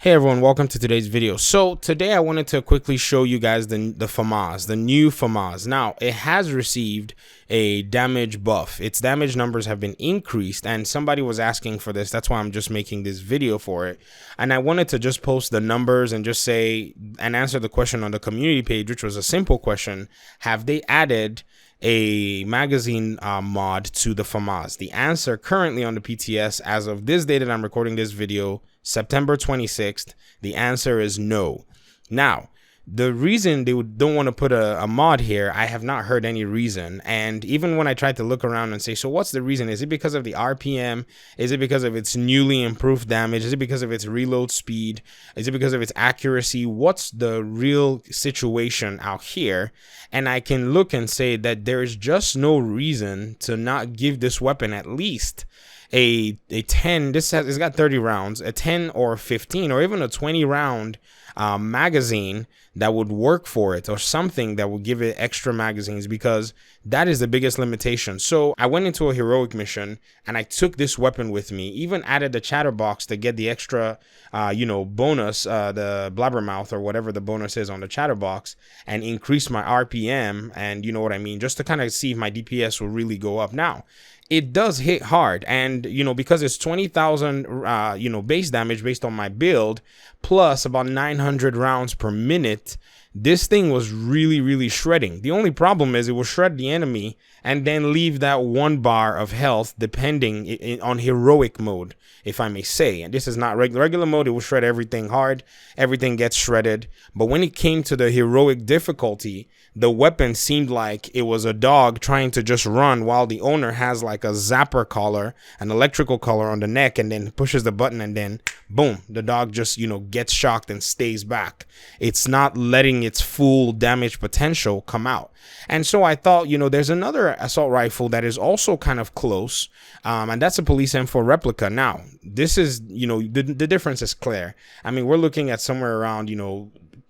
Hey everyone, welcome to today's video. So today I wanted to quickly show you guys the FAMAS, the new FAMAS. Now it has received a damage buff. Its damage numbers have been increased and somebody was asking for this. That's why I'm just making this video for it. And I wanted to just post the numbers and just say and answer the question on the community page, which was a simple question. Have they added a magazine mod to the FAMAS? The answer currently on the PTS as of this day that I'm recording this video, September 26th, the answer is no. Now, the reason they don't want to put a mod here, I have not heard any reason. And even when I tried to look around and say, so what's the reason? Is it because of the RPM? Is it because of its newly improved damage? Is it because of its reload speed? Is it because of its accuracy? What's the real situation out here? And I can look and say that there is just no reason to not give this weapon at least a 10. It's got 30 rounds, a 10 or 15 or even a 20 round magazine that would work for it, or something that would give it extra magazines, because that is the biggest limitation. So I went into a heroic mission and I took this weapon with me, even added the chatterbox to get the extra bonus, the blabbermouth or whatever the bonus is on the chatterbox, and increase my RPM, and you know what I mean, just to kind of see if my DPS will really go up. Now it does hit hard, and because it's 20,000 base damage based on my build plus about 900 rounds per minute, this thing was really shredding. The only problem is it will shred the enemy and then leave that 1 bar of health, depending on heroic mode, if I may say. And this is not regular mode. It will shred everything hard. Everything gets shredded. But when it came to the heroic difficulty, the weapon seemed like it was a dog trying to just run, while the owner has like a zapper collar, an electrical collar on the neck, and then pushes the button and then boom, the dog just gets shocked and stays back. It's not letting its full damage potential come out. And so I thought, there's another assault rifle that is also kind of close, and that's a Police M4 replica. Now this is the difference is clear. I mean, we're looking at somewhere around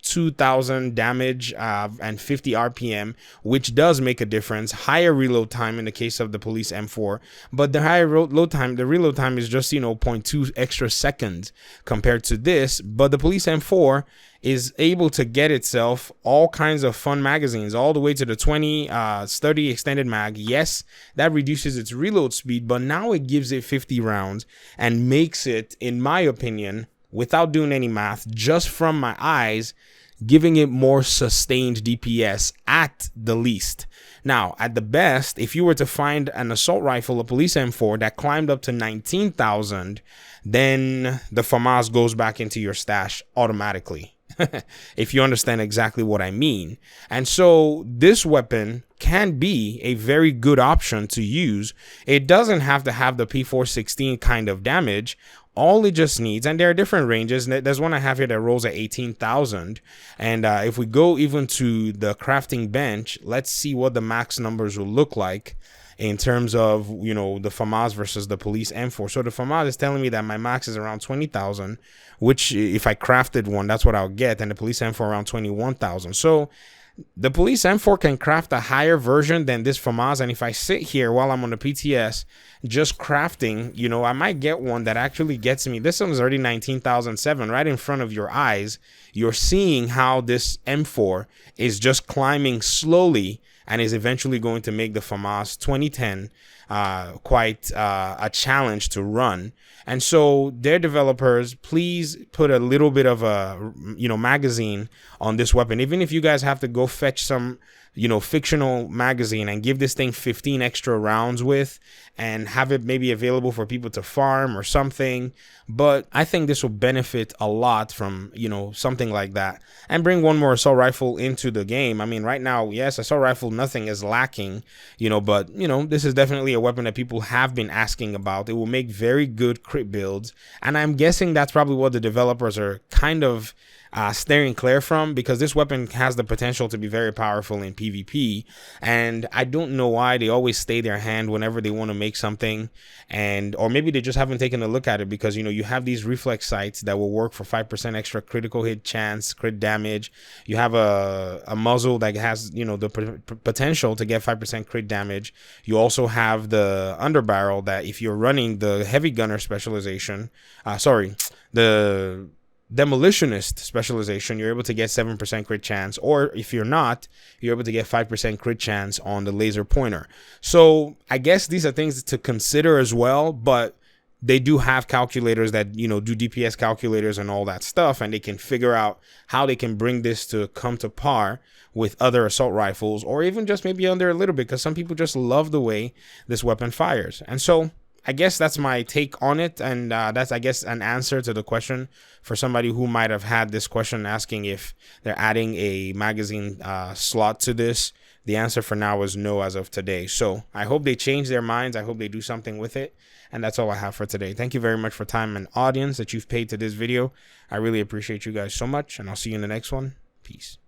2,000 damage and 50 RPM, which does make a difference. Higher reload time in the case of the Police M4, but the higher reload time is just 0.2 extra seconds compared to this. But the Police M4 is able to get itself all kinds of fun magazines, all the way to the 30 extended mag. Yes, that reduces its reload speed, but now it gives it 50 rounds and makes it, in my opinion, without doing any math, just from my eyes, giving it more sustained DPS at the least. Now, at the best, if you were to find an assault rifle, a Police M4 that climbed up to 19,000, then the FAMAS goes back into your stash automatically. If you understand exactly what I mean. And so this weapon can be a very good option to use. It doesn't have to have the P416 kind of damage. All it just needs, and there are different ranges. There's one I have here that rolls at 18,000. And if we go even to the crafting bench, let's see what the max numbers will look like in terms of, the FAMAS versus the Police M4. So the FAMAS is telling me that my max is around 20,000, which if I crafted one, that's what I'll get. And the Police M4 around 21,000. So the Police M4 can craft a higher version than this FAMAS. And if I sit here while I'm on the PTS, just crafting, I might get one that actually gets me. This one's already 19,007 right in front of your eyes. You're seeing how this M4 is just climbing slowly and is eventually going to make the FAMAS 2010 quite a challenge to run. And so their developers, please put a little bit of a magazine on this weapon. Even if you guys have to go fetch some fictional magazine and give this thing 15 extra rounds with, and have it maybe available for people to farm or something. But I think this will benefit a lot from something like that, and bring one more assault rifle into the game. I mean, right now, yes, assault rifle, nothing is lacking, but this is definitely a weapon that people have been asking about. It will make very good crit builds, and I'm guessing that's probably what the developers are kind of steering clear from, because this weapon has the potential to be very powerful in PvP. And I don't know why they always stay their hand whenever they want to make something, or maybe they just haven't taken a look at it, because you have these reflex sights that will work for 5% extra critical hit chance, crit damage. You have a muzzle that has the potential to get 5% crit damage. You also have the underbarrel that, if you're running the heavy gunner specialization, the demolitionist specialization, you're able to get 7% crit chance, or if you're not, you're able to get 5% crit chance on the laser pointer. So I guess these are things to consider as well, but they do have calculators that, you know, do DPS calculators and all that stuff, and they can figure out how they can bring this to come to par with other assault rifles, or even just maybe under a little bit, because some people just love the way this weapon fires. And so I guess that's my take on it, and that's, I guess, an answer to the question for somebody who might have had this question asking if they're adding a magazine slot to this. The answer for now is no as of today. So I hope they change their minds. I hope they do something with it. And that's all I have for today. Thank you very much for time and audience that you've paid to this video. I really appreciate you guys so much, and I'll see you in the next one. Peace.